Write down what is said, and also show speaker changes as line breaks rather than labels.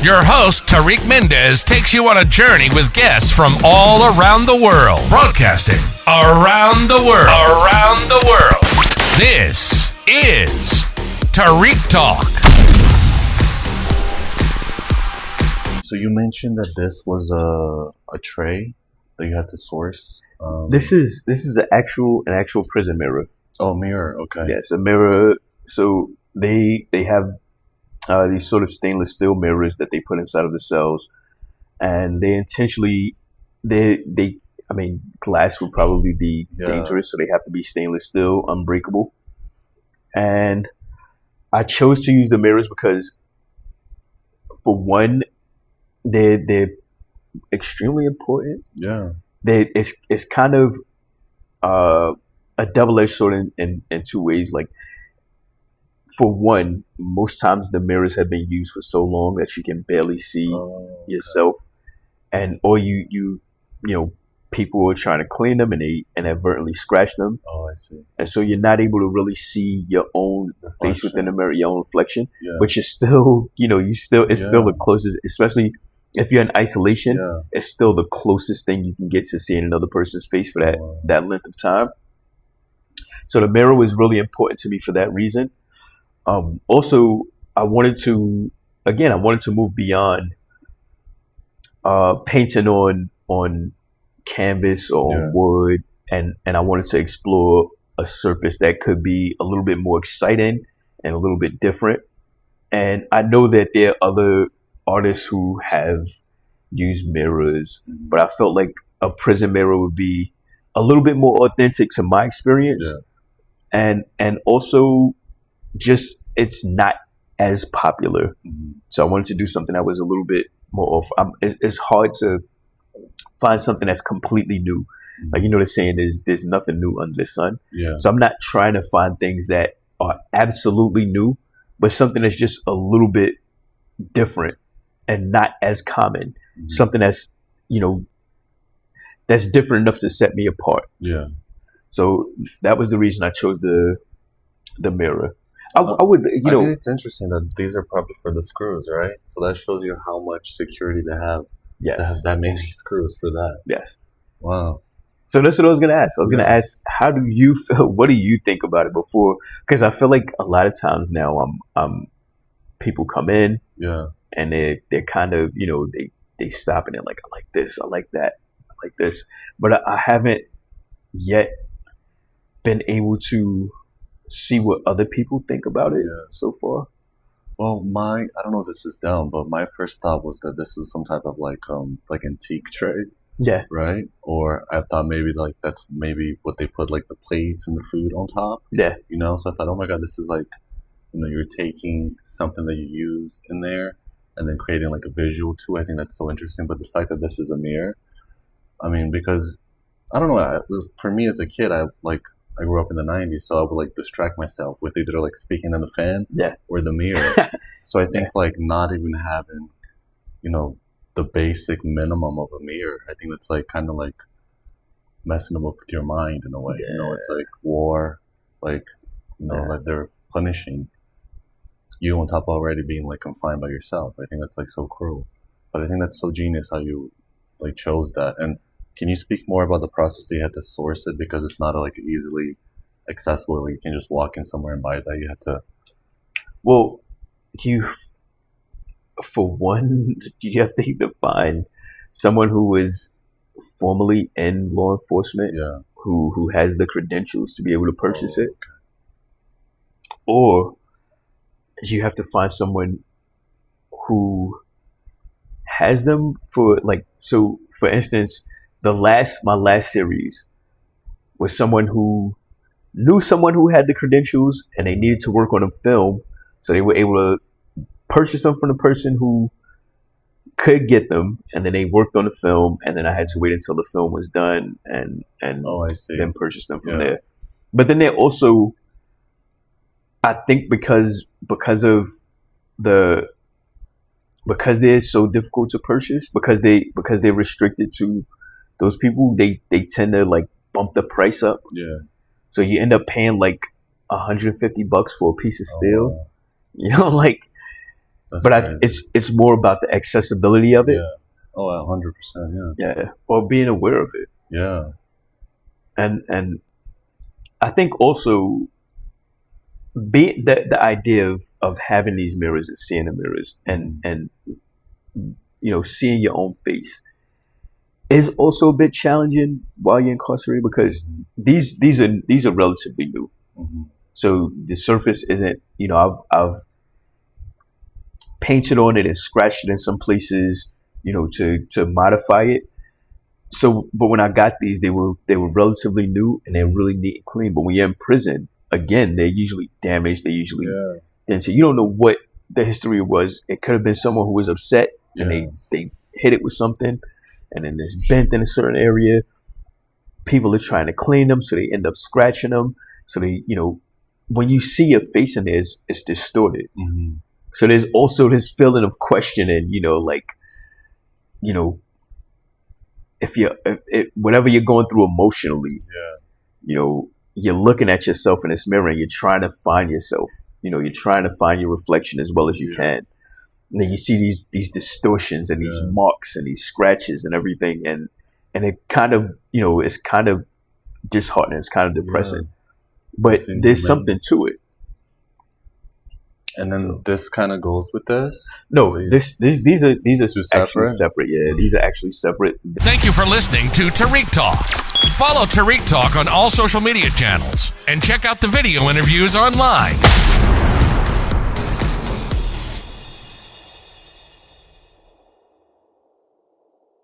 Your host, Tariq Mendez, takes you on a journey with guests from all around the world. Broadcasting around the world. Around the world. This is Tariq Talk.
So you mentioned that this was a tray that you had to source.
This is an actual prison mirror.
Oh, mirror. Okay.
Yes, a mirror. So they have these sort of stainless steel mirrors that they put inside of the cells, and they intentionally glass would probably be dangerous, so they have to be stainless steel, unbreakable. And I chose to use the mirrors because, for one, they're extremely important.
Yeah.
It's kind of a double-edged sword in two ways. Like, for one, most times the mirrors have been used for so long that you can barely see yourself, and or you people are trying to clean them and they inadvertently scratch them.
Oh, I see.
And so you're not able to really see your own face within the mirror, your own reflection, which is still, still the closest, especially if you're in isolation, it's still the closest thing you can get to seeing another person's face for that length of time. So the mirror was really important to me for that reason. Also, I wanted to move beyond painting on canvas or on wood, and I wanted to explore a surface that could be a little bit more exciting and a little bit different. And I know that there are other artists who have used mirrors, but I felt like a prison mirror would be a little bit more authentic to my experience, and also just it's not as popular. So I wanted to do something that was a little bit more it's hard to find something that's completely new. Like, the saying is, there's nothing new under the sun. So I'm not trying to find things that are absolutely new, but something that's just a little bit different and not as common. Something that's that's different enough to set me apart. So that was the reason I chose the mirror. I think
it's interesting that these are probably for the screws, right? So that shows you how much security they have.
Yes.
To have that many screws for that.
Yes.
Wow.
So that's what I was going to ask. I was going to ask, how do you feel? What do you think about it before? Because I feel like a lot of times now, people come in, and they're kind of, they stop and they're like, I like this, I like that, I like this, but I haven't yet been able to see what other people think about it so far.
Well, I don't know if this is down, but my first thought was that this was some type of like antique tray.
Yeah.
Right? Or I thought maybe like that's maybe what they put like the plates and the food on top.
Yeah.
So I thought, oh my God, this is like, you're taking something that you use in there and then creating like a visual too. I think that's so interesting. But the fact that this is a mirror, I mean, because I don't know, for me as a kid, I grew up in the 90s, so I would like distract myself with either like speaking in the fan or the mirror. So I think like not even having, the basic minimum of a mirror, I think that's like kind of like messing up with your mind in a way. It's like war, like, like they're punishing you on top of already being like confined by yourself. I think that's like so cruel. But I think that's so genius how you like chose that. And can you speak more about the process that you had to source it? Because it's not like easily accessible. Like you can just walk in somewhere and buy it. That you had to.
Well, for one, you have to find someone who was formerly in law enforcement, who has the credentials to be able to purchase it, or you have to find someone who has them for like. So, for instance, my last series was someone who knew someone who had the credentials and they needed to work on a film, so they were able to purchase them from the person who could get them, and then they worked on the film, and then I had to wait until the film was done and then purchase them from there. But then they also, I think because they're so difficult to purchase, because they're restricted to those people, they tend to like bump the price up. So you end up paying like $150 for a piece of steel.
Wow.
But it's more about the accessibility of it.
Yeah. Oh, 100%. Yeah.
Yeah. Or being aware of it.
Yeah.
And I think also the idea of having these mirrors and seeing the mirrors and seeing your own face is also a bit challenging while you're incarcerated, because these are relatively new.
Mm-hmm.
So the surface isn't, I've painted on it and scratched it in some places, to modify it. So, but when I got these, they were relatively new and they're really neat and clean. But when you're in prison, again, they're usually damaged. They usually, then so you don't know what the history was. It could have been someone who was upset and they hit it with something, and then it's bent in a certain area. People are trying to clean them, so they end up scratching them. So they, when you see your face in there, it's distorted.
Mm-hmm.
So there's also this feeling of questioning, if whatever you're going through emotionally, you're looking at yourself in this mirror and you're trying to find yourself. You're trying to find your reflection as well as you can. And then you see these distortions and these marks and these scratches and everything, and it kind of, it's kind of disheartening. It's kind of depressing, but there's something to it.
And then this kind of goes with this?
No, these are actually
separate?
separate. Yeah, these are actually separate.
Thank you for listening to Tariq Talk. Follow Tariq Talk on all social media channels and check out the video interviews online.